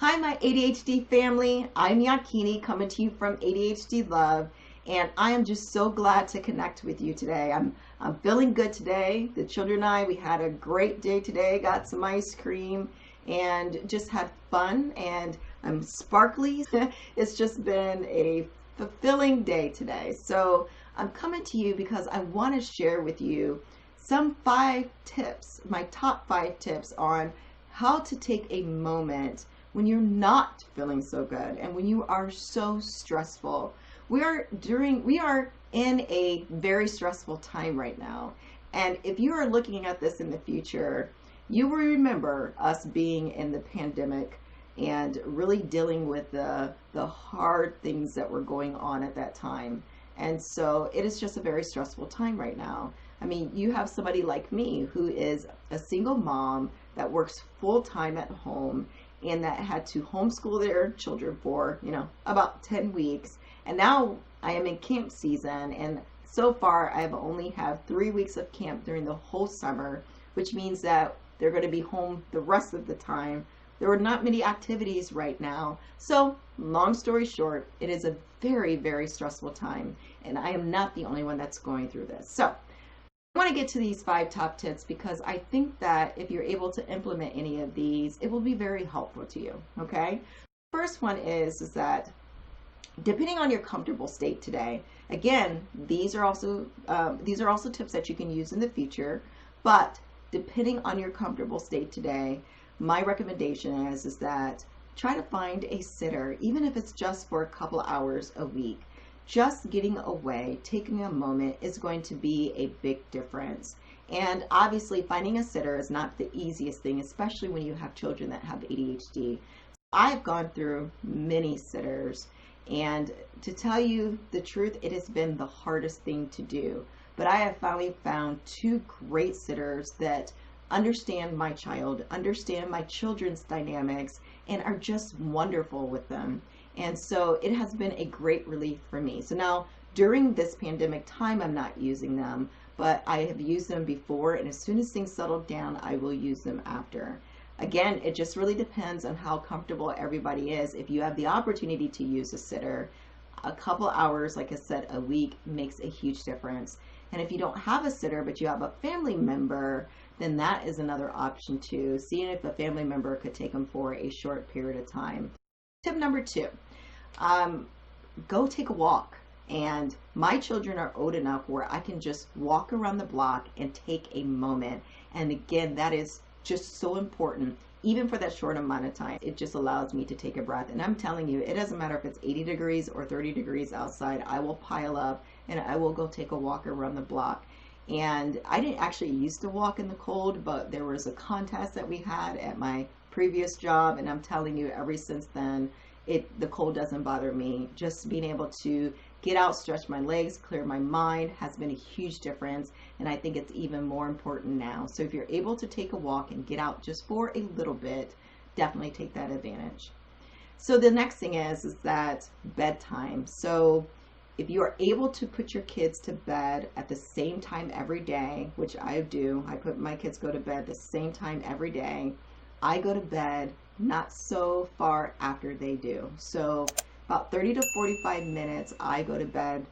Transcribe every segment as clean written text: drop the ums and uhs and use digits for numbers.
Hi, my ADHD family. I'm Yakini coming to you from ADHD Love, and I am just so glad to connect with you today. I'm feeling good today. The children and I, we had a great day today. Got some ice cream and just had fun, and I'm sparkly. It's just been a fulfilling day today. So I'm coming to you because I want to share with you some 5 tips, my top 5 tips on how to take a moment when you're not feeling so good and when you are so stressful. We are in a very stressful time right now. And if you are looking at this in the future, you will remember us being in the pandemic and really dealing with the hard things that were going on at that time. And so it is just a very stressful time right now. I mean, you have somebody like me who is a single mom that works full time at home and that had to homeschool their children for, about 10 weeks. And now I am in camp season, and so far I've only had 3 weeks of camp during the whole summer, which means that they're going to be home the rest of the time. There are not many activities right now. So, long story short, it is a very, very stressful time, and I am not the only one that's going through this. So, I want to get to these 5 top tips because I think that if you're able to implement any of these, it will be very helpful to you. Okay. First one is that depending on your comfortable state today, again, these are also tips that you can use in the future. But depending on your comfortable state today, my recommendation is that try to find a sitter, even if it's just for a couple hours a week. Just getting away, taking a moment is going to be a big difference. And obviously, finding a sitter is not the easiest thing, especially when you have children that have ADHD. I've gone through many sitters, and to tell you the truth, it has been the hardest thing to do. But I have finally found 2 great sitters that understand my child, understand my children's dynamics, and are just wonderful with them. And so it has been a great relief for me. So now during this pandemic time, I'm not using them, but I have used them before. And as soon as things settle down, I will use them after. Again, it just really depends on how comfortable everybody is. If you have the opportunity to use a sitter, a couple hours, like I said, a week makes a huge difference. And if you don't have a sitter, but you have a family member, then that is another option too. Seeing if a family member could take them for a short period of time. Tip number 2, go take a walk. And my children are old enough where I can just walk around the block and take a moment. And again, that is just so important, even for that short amount of time. It just allows me to take a breath. And I'm telling you, it doesn't matter if it's 80 degrees or 30 degrees outside, I will pile up and I will go take a walk around the block. And I didn't actually used to walk in the cold, but there was a contest that we had at my previous job, and I'm telling you, ever since then, the cold doesn't bother me. Just being able to get out, stretch my legs, clear my mind has been a huge difference, and I think it's even more important now. So if you're able to take a walk and get out just for a little bit, definitely take that advantage. So the next thing is that bedtime. So if you are able to put your kids to bed at the same time every day, which I do, I put my kids go to bed the same time every day. I go to bed not so far after they do. So about 30 to 45 minutes, I go to bed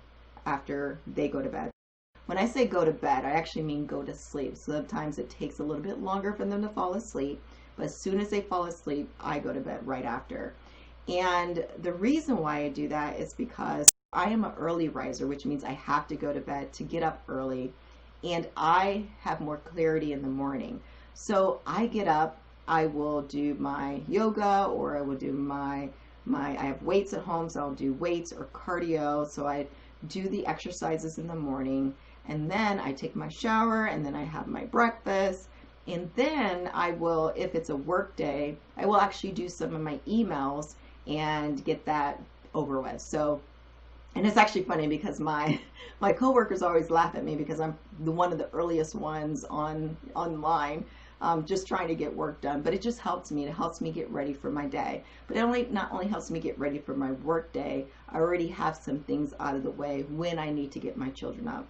after they go to bed. When I say go to bed, I actually mean go to sleep. Sometimes it takes a little bit longer for them to fall asleep, but as soon as they fall asleep, I go to bed right after. And the reason why I do that is because I am an early riser, which means I have to go to bed to get up early, and I have more clarity in the morning. So I get up, I will do my yoga, or I will do I have weights at home, so I'll do weights or cardio. So I do the exercises in the morning, and then I take my shower, and then I have my breakfast. And then I will, if it's a work day, I will actually do some of my emails and get that over with. So, and it's actually funny because my coworkers always laugh at me because I'm one of the earliest ones online, just trying to get work done. But it just helps me. It helps me get ready for my day. But it not only helps me get ready for my work day, I already have some things out of the way when I need to get my children up.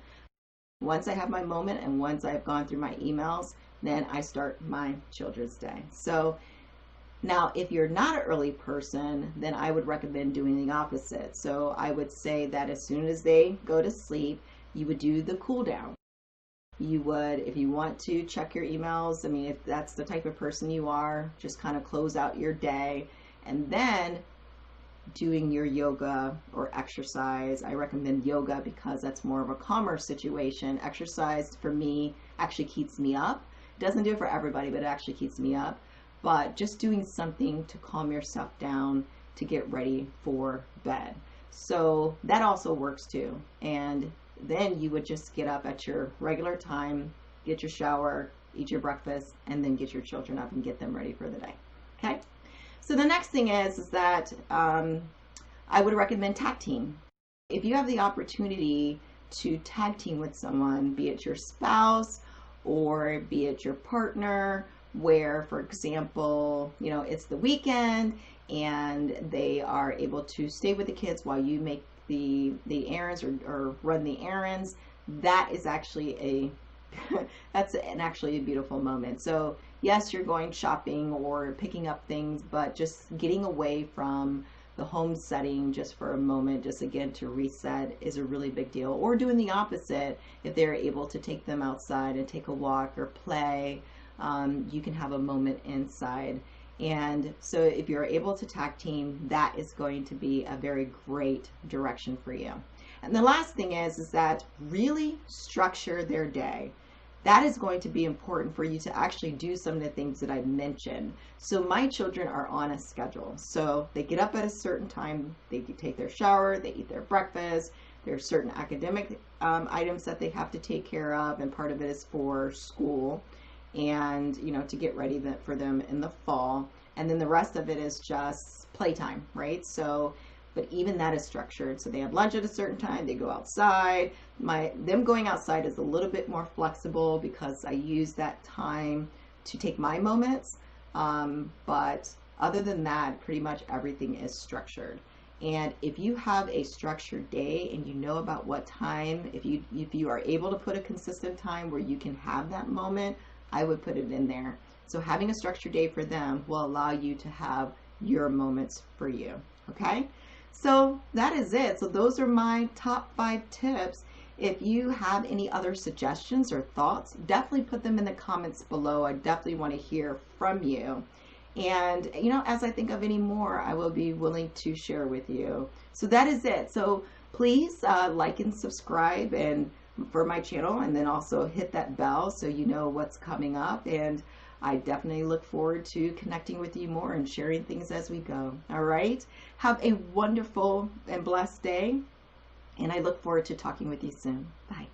Once I have my moment and once I've gone through my emails, then I start my children's day. So Now, if you're not an early person, then I would recommend doing the opposite. So I would say that as soon as they go to sleep, you would do the cool down. You would, if you want to check your emails, I mean, if that's the type of person you are, just kind of close out your day, and then doing your yoga or exercise. I recommend yoga because that's more of a calmer situation. Exercise for me actually keeps me up. It doesn't do it for everybody, but it actually keeps me up. But just doing something to calm yourself down to get ready for bed. So that also works too. And then you would just get up at your regular time, get your shower, eat your breakfast, and then get your children up and get them ready for the day. Okay? So the next thing is that I would recommend tag team. If you have the opportunity to tag team with someone, be it your spouse or be it your partner, where, for example, you know, it's the weekend and they are able to stay with the kids while you make the errands or run the errands, that is actually a that's actually a beautiful moment. So yes, you're going shopping or picking up things, but just getting away from the home setting just for a moment, just again to reset, is a really big deal. Or doing the opposite, if they're able to take them outside and take a walk or play, you can have a moment inside. And so if you're able to tag team, that is going to be a very great direction for you. And the last thing is that really structure their day. That is going to be important for you to actually do some of the things that I mentioned. So my children are on a schedule. So they get up at a certain time, they take their shower, they eat their breakfast. There are certain academic items that they have to take care of, and part of it is for school and, you know, to get ready for them in the fall. And then the rest of it is just playtime, right? So but even that is structured. So they have lunch at a certain time, they go outside. Them going outside is a little bit more flexible because I use that time to take my moments. But other than that, pretty much everything is structured. And if you have a structured day and you know about what time, if you are able to put a consistent time where you can have that moment, I would put it in there. So having a structured day for them will allow you to have your moments for you. Okay? So that is it. So those are my top 5 tips. If you have any other suggestions or thoughts, definitely put them in the comments below. I definitely want to hear from you. And, you know, as I think of any more, I will be willing to share with you. So that is it. So please like and subscribe and for my channel, and then also hit that bell so you know what's coming up. And I definitely look forward to connecting with you more and sharing things as we go. All right. Have a wonderful and blessed day. And I look forward to talking with you soon. Bye.